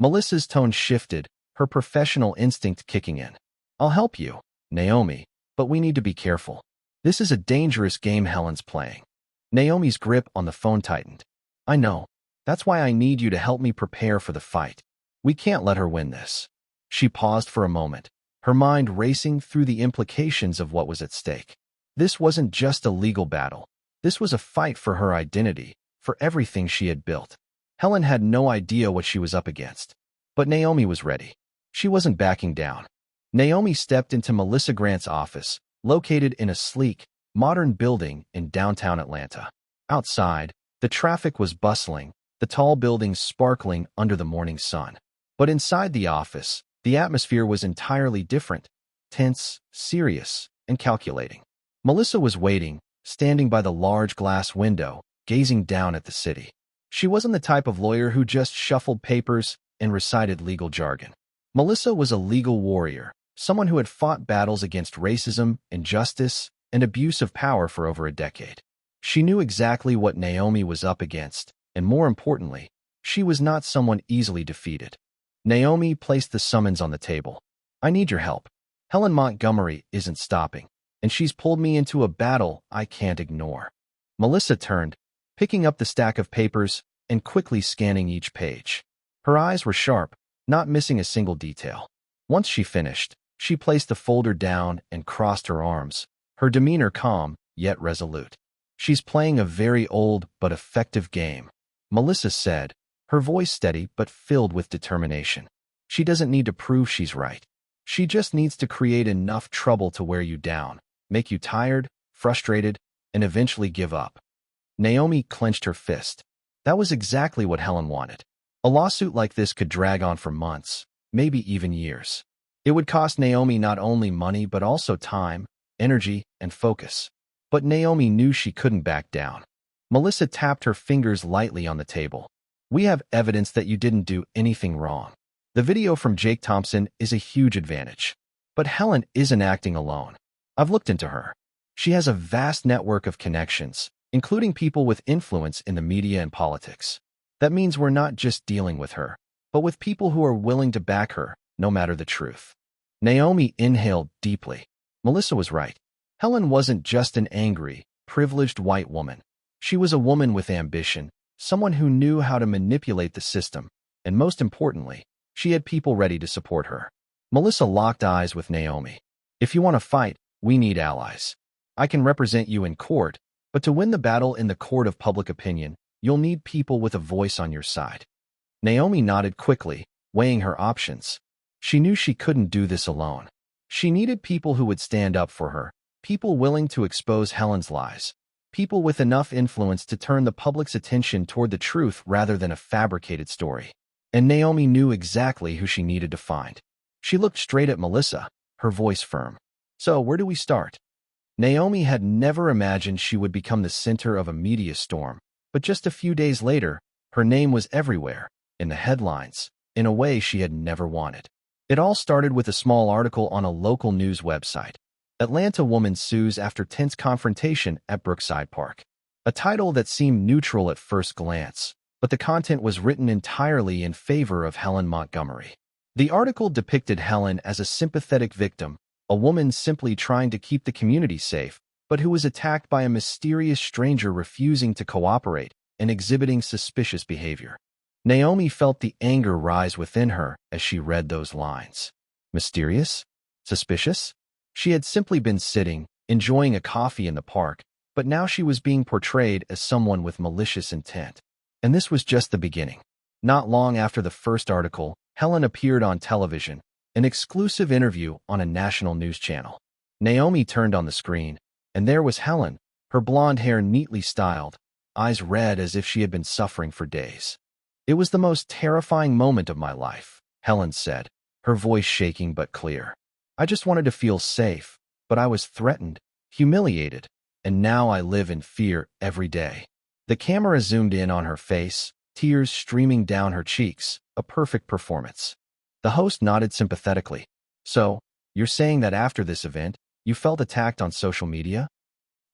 Melissa's tone shifted, her professional instinct kicking in. "I'll help you, Naomi, but we need to be careful. This is a dangerous game Helen's playing." Naomi's grip on the phone tightened. "I know. That's why I need you to help me prepare for the fight. We can't let her win this." She paused for a moment, her mind racing through the implications of what was at stake. This wasn't just a legal battle. This was a fight for her identity, for everything she had built. Helen had no idea what she was up against. But Naomi was ready. She wasn't backing down. Naomi stepped into Melissa Grant's office, located in a sleek, modern building in downtown Atlanta. Outside, the traffic was bustling, the tall buildings sparkling under the morning sun. But inside the office, the atmosphere was entirely different, tense, serious, and calculating. Melissa was waiting, standing by the large glass window, gazing down at the city. She wasn't the type of lawyer who just shuffled papers and recited legal jargon. Melissa was a legal warrior, someone who had fought battles against racism, injustice, and abuse of power for over a decade. She knew exactly what Naomi was up against, and more importantly, she was not someone easily defeated. Naomi placed the summons on the table. "I need your help. Helen Montgomery isn't stopping, and she's pulled me into a battle I can't ignore." Melissa turned, picking up the stack of papers and quickly scanning each page. Her eyes were sharp, not missing a single detail. Once she finished, she placed the folder down and crossed her arms, her demeanor calm, yet resolute. "She's playing a very old but effective game," Melissa said, her voice steady but filled with determination. "She doesn't need to prove she's right. She just needs to create enough trouble to wear you down, make you tired, frustrated, and eventually give up. Naomi clenched her fist. That was exactly what Helen wanted. A lawsuit like this could drag on for months, maybe even years. It would cost Naomi not only money but also time, energy, and focus. But Naomi knew she couldn't back down. Melissa tapped her fingers lightly on the table. We have evidence that you didn't do anything wrong. The video from Jake Thompson is a huge advantage. But Helen isn't acting alone. I've looked into her. She has a vast network of connections, including people with influence in the media and politics. That means we're not just dealing with her, but with people who are willing to back her, no matter the truth. Naomi inhaled deeply. Melissa was right. Helen wasn't just an angry, privileged white woman. She was a woman with ambition, someone who knew how to manipulate the system, and most importantly, she had people ready to support her. Melissa locked eyes with Naomi. If you want to fight, we need allies. I can represent you in court, but to win the battle in the court of public opinion, you'll need people with a voice on your side. Naomi nodded quickly, weighing her options. She knew she couldn't do this alone. She needed people who would stand up for her, people willing to expose Helen's lies, people with enough influence to turn the public's attention toward the truth rather than a fabricated story. And Naomi knew exactly who she needed to find. She looked straight at Melissa, her voice firm. So, where do we start? Naomi had never imagined she would become the center of a media storm, but just a few days later, her name was everywhere, in the headlines, in a way she had never wanted. It all started with a small article on a local news website. Atlanta woman sues after tense confrontation at Brookside Park. A title that seemed neutral at first glance, but the content was written entirely in favor of Helen Montgomery. The article depicted Helen as a sympathetic victim, a woman simply trying to keep the community safe, but who was attacked by a mysterious stranger refusing to cooperate and exhibiting suspicious behavior. Naomi felt the anger rise within her as she read those lines. Mysterious? Suspicious? She had simply been sitting, enjoying a coffee in the park, but now she was being portrayed as someone with malicious intent. And this was just the beginning. Not long after the first article, Helen appeared on television, an exclusive interview on a national news channel. Naomi turned on the screen, and there was Helen, her blonde hair neatly styled, eyes red as if she had been suffering for days. It was the most terrifying moment of my life, Helen said, her voice shaking but clear. I just wanted to feel safe, but I was threatened, humiliated, and now I live in fear every day. The camera zoomed in on her face, tears streaming down her cheeks, a perfect performance. The host nodded sympathetically. So, you're saying that after this event, you felt attacked on social media?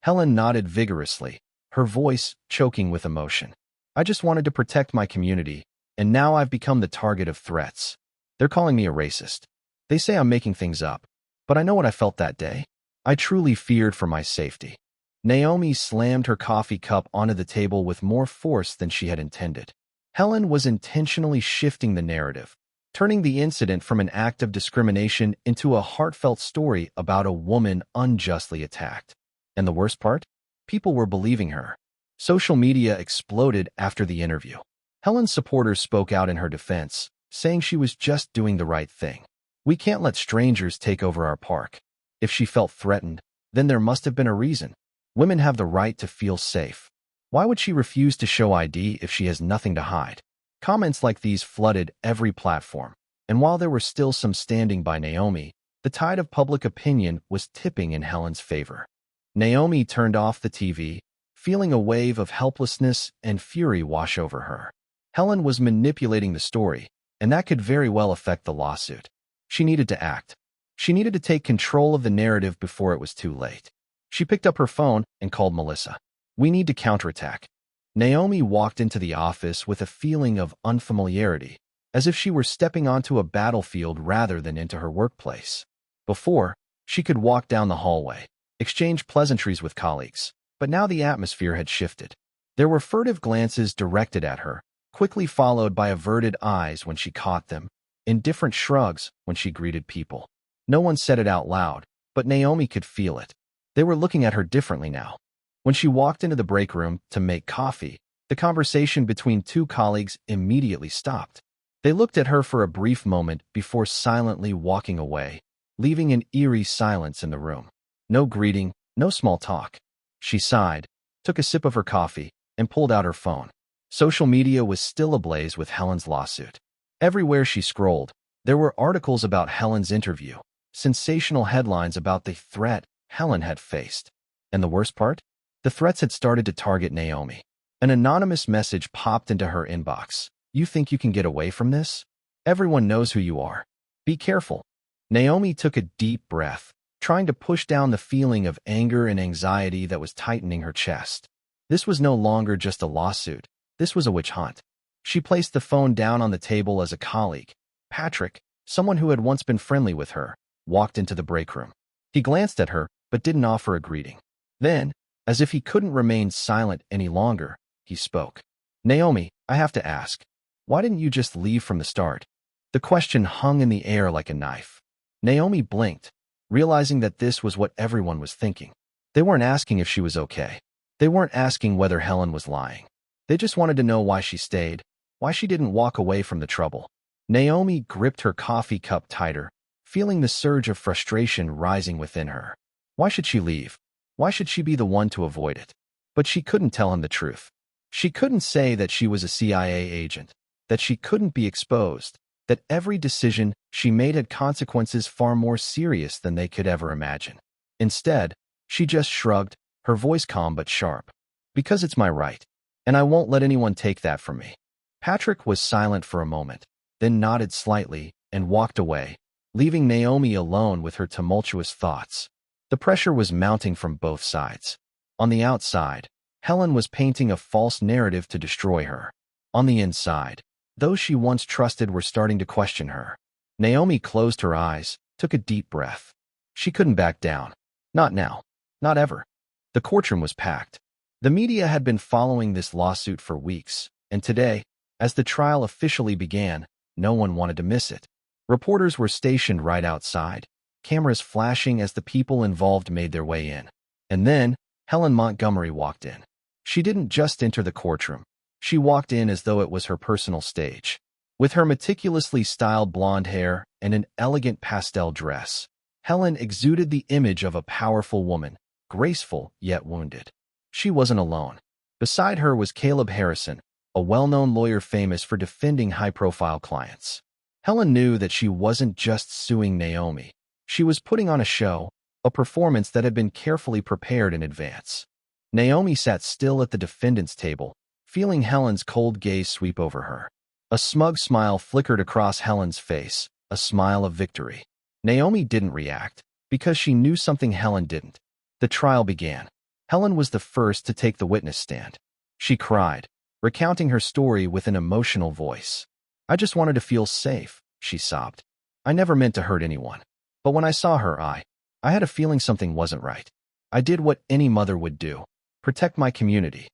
Helen nodded vigorously, her voice choking with emotion. I just wanted to protect my community, and now I've become the target of threats. They're calling me a racist. They say I'm making things up, but I know what I felt that day. I truly feared for my safety. Naomi slammed her coffee cup onto the table with more force than she had intended. Helen was intentionally shifting the narrative, turning the incident from an act of discrimination into a heartfelt story about a woman unjustly attacked. And the worst part? People were believing her. Social media exploded after the interview. Helen's supporters spoke out in her defense, saying she was just doing the right thing. We can't let strangers take over our park. If she felt threatened, then there must have been a reason. Women have the right to feel safe. Why would she refuse to show ID if she has nothing to hide? Comments like these flooded every platform, and while there were still some standing by Naomi, the tide of public opinion was tipping in Helen's favor. Naomi turned off the TV, feeling a wave of helplessness and fury wash over her. Helen was manipulating the story, and that could very well affect the lawsuit. She needed to act. She needed to take control of the narrative before it was too late. She picked up her phone and called Melissa. We need to counterattack. Naomi walked into the office with a feeling of unfamiliarity, as if she were stepping onto a battlefield rather than into her workplace. Before, she could walk down the hallway, exchange pleasantries with colleagues, but now the atmosphere had shifted. There were furtive glances directed at her, quickly followed by averted eyes when she caught them, indifferent shrugs when she greeted people. No one said it out loud, but Naomi could feel it. They were looking at her differently now. When she walked into the break room to make coffee, the conversation between two colleagues immediately stopped. They looked at her for a brief moment before silently walking away, leaving an eerie silence in the room. No greeting, no small talk. She sighed, took a sip of her coffee, and pulled out her phone. Social media was still ablaze with Helen's lawsuit. Everywhere she scrolled, there were articles about Helen's interview, sensational headlines about the threat Helen had faced. And the worst part? The threats had started to target Naomi. An anonymous message popped into her inbox. "You think you can get away from this? Everyone knows who you are. Be careful." Naomi took a deep breath, trying to push down the feeling of anger and anxiety that was tightening her chest. This was no longer just a lawsuit. This was a witch hunt. She placed the phone down on the table as a colleague, Patrick, someone who had once been friendly with her, walked into the break room. He glanced at her, but didn't offer a greeting. Then, as if he couldn't remain silent any longer, he spoke. "Naomi, I have to ask, why didn't you just leave from the start?" The question hung in the air like a knife. Naomi blinked, realizing that this was what everyone was thinking. They weren't asking if she was okay. They weren't asking whether Helen was lying. They just wanted to know why she stayed, why she didn't walk away from the trouble. Naomi gripped her coffee cup tighter, feeling the surge of frustration rising within her. Why should she leave? Why should she be the one to avoid it? But she couldn't tell him the truth. She couldn't say that she was a CIA agent, that she couldn't be exposed, that every decision she made had consequences far more serious than they could ever imagine. Instead, she just shrugged, her voice calm but sharp. "Because it's my right, and I won't let anyone take that from me." Patrick was silent for a moment, then nodded slightly and walked away, leaving Naomi alone with her tumultuous thoughts. The pressure was mounting from both sides. On the outside, Helen was painting a false narrative to destroy her. On the inside, those she once trusted were starting to question her. Naomi closed her eyes, took a deep breath. She couldn't back down. Not now. Not ever. The courtroom was packed. The media had been following this lawsuit for weeks, and today, as the trial officially began, no one wanted to miss it. Reporters were stationed right outside, cameras flashing as the people involved made their way in. And then, Helen Montgomery walked in. She didn't just enter the courtroom. She walked in as though it was her personal stage. With her meticulously styled blonde hair and an elegant pastel dress, Helen exuded the image of a powerful woman, graceful yet wounded. She wasn't alone. Beside her was Caleb Harrison, a well-known lawyer famous for defending high-profile clients. Helen knew that she wasn't just suing Naomi. She was putting on a show, a performance that had been carefully prepared in advance. Naomi sat still at the defendant's table, feeling Helen's cold gaze sweep over her. A smug smile flickered across Helen's face, a smile of victory. Naomi didn't react, because she knew something Helen didn't. The trial began. Helen was the first to take the witness stand. She cried, recounting her story with an emotional voice. "I just wanted to feel safe," she sobbed. "I never meant to hurt anyone. But when I saw her, I had a feeling something wasn't right. I did what any mother would do, protect my community."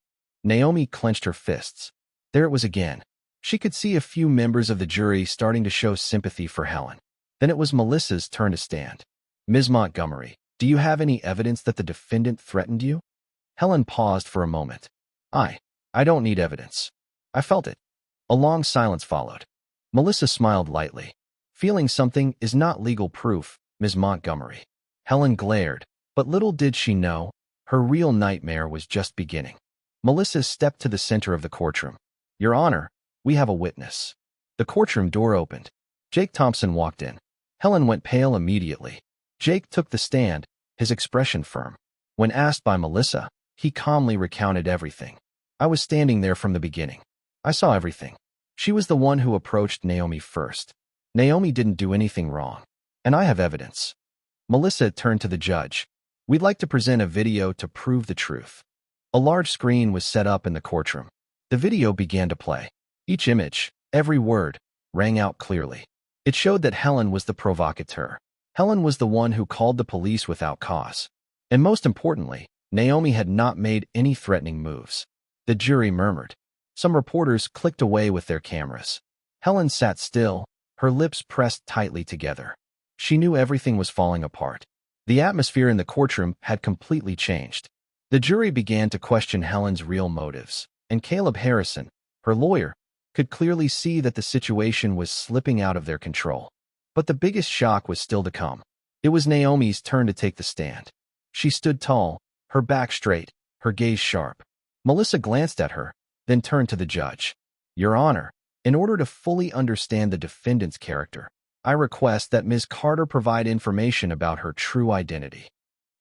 Naomi clenched her fists. There it was again. She could see a few members of the jury starting to show sympathy for Helen. Then it was Melissa's turn to stand. "Ms. Montgomery, do you have any evidence that the defendant threatened you?" Helen paused for a moment. I don't need evidence. I felt it." A long silence followed. Melissa smiled lightly. "Feeling something is not legal proof, Ms. Montgomery." Helen glared, but little did she know, her real nightmare was just beginning. Melissa stepped to the center of the courtroom. "Your Honor, we have a witness." The courtroom door opened. Jake Thompson walked in. Helen went pale immediately. Jake took the stand, his expression firm. When asked by Melissa, he calmly recounted everything. "I was standing there from the beginning. I saw everything. She was the one who approached Naomi first. Naomi didn't do anything wrong. And I have evidence." Melissa turned to the judge. "We'd like to present a video to prove the truth." A large screen was set up in the courtroom. The video began to play. Each image, every word, rang out clearly. It showed that Helen was the provocateur. Helen was the one who called the police without cause. And most importantly, Naomi had not made any threatening moves. The jury murmured. Some reporters clicked away with their cameras. Helen sat still, her lips pressed tightly together. She knew everything was falling apart. The atmosphere in the courtroom had completely changed. The jury began to question Helen's real motives, and Caleb Harrison, her lawyer, could clearly see that the situation was slipping out of their control. But the biggest shock was still to come. It was Naomi's turn to take the stand. She stood tall, her back straight, her gaze sharp. Melissa glanced at her, then turned to the judge. "Your Honor, in order to fully understand the defendant's character, I request that Ms. Carter provide information about her true identity."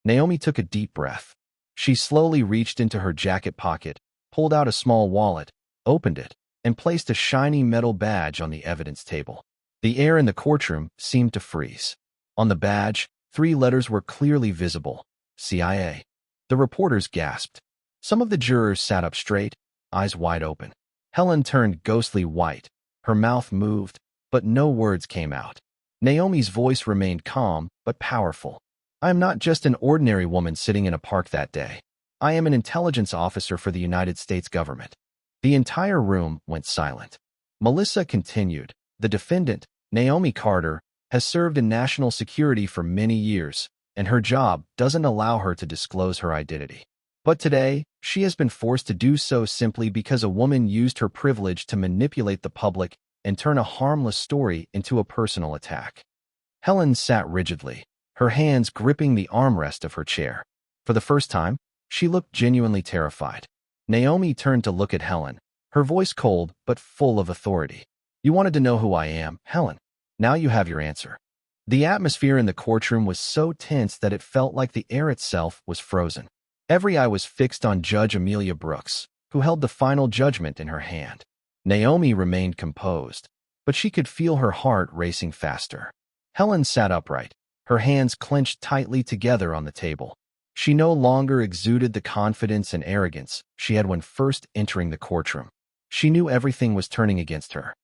Naomi took a deep breath. She slowly reached into her jacket pocket, pulled out a small wallet, opened it, and placed a shiny metal badge on the evidence table. The air in the courtroom seemed to freeze. On the badge, 3 letters were clearly visible: CIA. The reporters gasped. Some of the jurors sat up straight, eyes wide open. Helen turned ghostly white. Her mouth moved, but no words came out. Naomi's voice remained calm but powerful. "I am not just an ordinary woman sitting in a park that day. I am an intelligence officer for the United States government." The entire room went silent. Melissa continued. "The defendant, Naomi Carter, has served in national security for many years, and her job doesn't allow her to disclose her identity. But today, she has been forced to do so simply because a woman used her privilege to manipulate the public and turn a harmless story into a personal attack." Helen sat rigidly, her hands gripping the armrest of her chair. For the first time, she looked genuinely terrified. Naomi turned to look at Helen, her voice cold but full of authority. "You wanted to know who I am, Helen. Now you have your answer." The atmosphere in the courtroom was so tense that it felt like the air itself was frozen. Every eye was fixed on Judge Amelia Brooks, who held the final judgment in her hand. Naomi remained composed, but she could feel her heart racing faster. Helen sat upright, her hands clenched tightly together on the table. She no longer exuded the confidence and arrogance she had when first entering the courtroom. She knew everything was turning against her.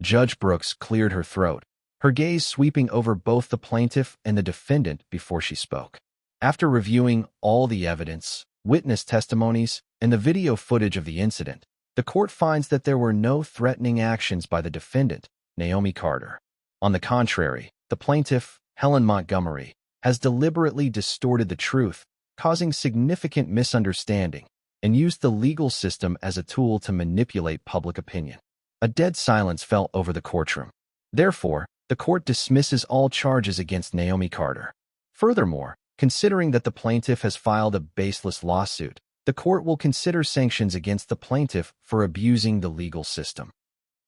Judge Brooks cleared her throat, her gaze sweeping over both the plaintiff and the defendant before she spoke. After reviewing all the evidence, witness testimonies, and the video footage of the incident, the court finds that there were no threatening actions by the defendant, Naomi Carter. On the contrary, the plaintiff, Helen Montgomery, has deliberately distorted the truth, causing significant misunderstanding, and used the legal system as a tool to manipulate public opinion. A dead silence fell over the courtroom. Therefore, the court dismisses all charges against Naomi Carter. Furthermore, considering that the plaintiff has filed a baseless lawsuit, the court will consider sanctions against the plaintiff for abusing the legal system.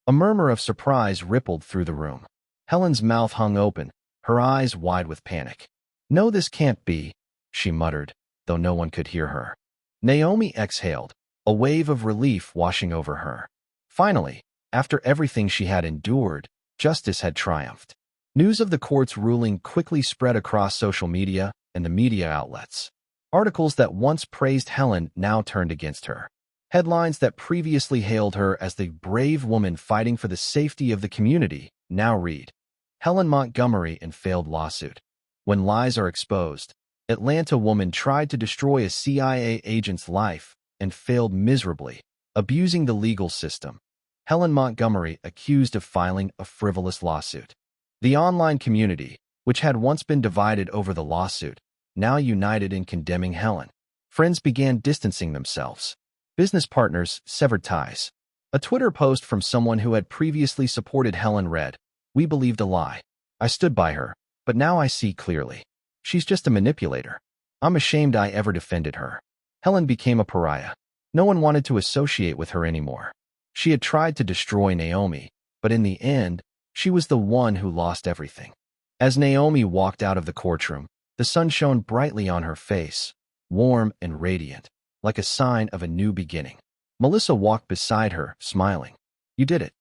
A murmur of surprise rippled through the room. Helen's mouth hung open, her eyes wide with panic. "No, this can't be," she muttered, though no one could hear her. Naomi exhaled, a wave of relief washing over her. Finally, after everything she had endured, justice had triumphed. News of the court's ruling quickly spread across social media and the media outlets. Articles that once praised Helen now turned against her. Headlines that previously hailed her as the brave woman fighting for the safety of the community now read, "Helen Montgomery in failed lawsuit." When lies are exposed, Atlanta woman tried to destroy a CIA agent's life and failed miserably, abusing the legal system. Helen Montgomery accused of filing a frivolous lawsuit. The online community, which had once been divided over the lawsuit, now united in condemning Helen. Friends began distancing themselves. Business partners severed ties. A Twitter post from someone who had previously supported Helen read, "We believed a lie. I stood by her, but now I see clearly. She's just a manipulator. I'm ashamed I ever defended her." Helen became a pariah. No one wanted to associate with her anymore. She had tried to destroy Naomi, but in the end, she was the one who lost everything. As Naomi walked out of the courtroom, the sun shone brightly on her face, warm and radiant, like a sign of a new beginning. Melissa walked beside her, smiling. "You did it."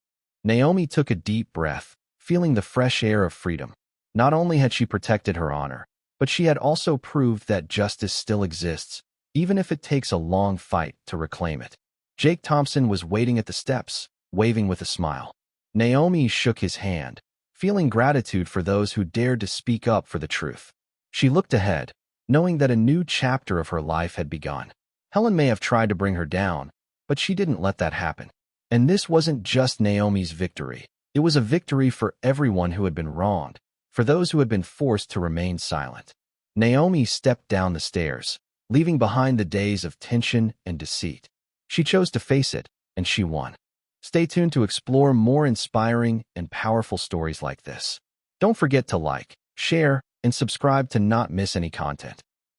Naomi took a deep breath, feeling the fresh air of freedom. Not only had she protected her honor, but she had also proved that justice still exists, even if it takes a long fight to reclaim it. Jake Thompson was waiting at the steps, waving with a smile. Naomi shook his hand, feeling gratitude for those who dared to speak up for the truth. She looked ahead, knowing that a new chapter of her life had begun. Helen may have tried to bring her down, but she didn't let that happen. And this wasn't just Naomi's victory. It was a victory for everyone who had been wronged, for those who had been forced to remain silent. Naomi stepped down the stairs, leaving behind the days of tension and deceit. She chose to face it, and she won. Stay tuned to explore more inspiring and powerful stories like this. Don't forget to like, share, and subscribe to not miss any content.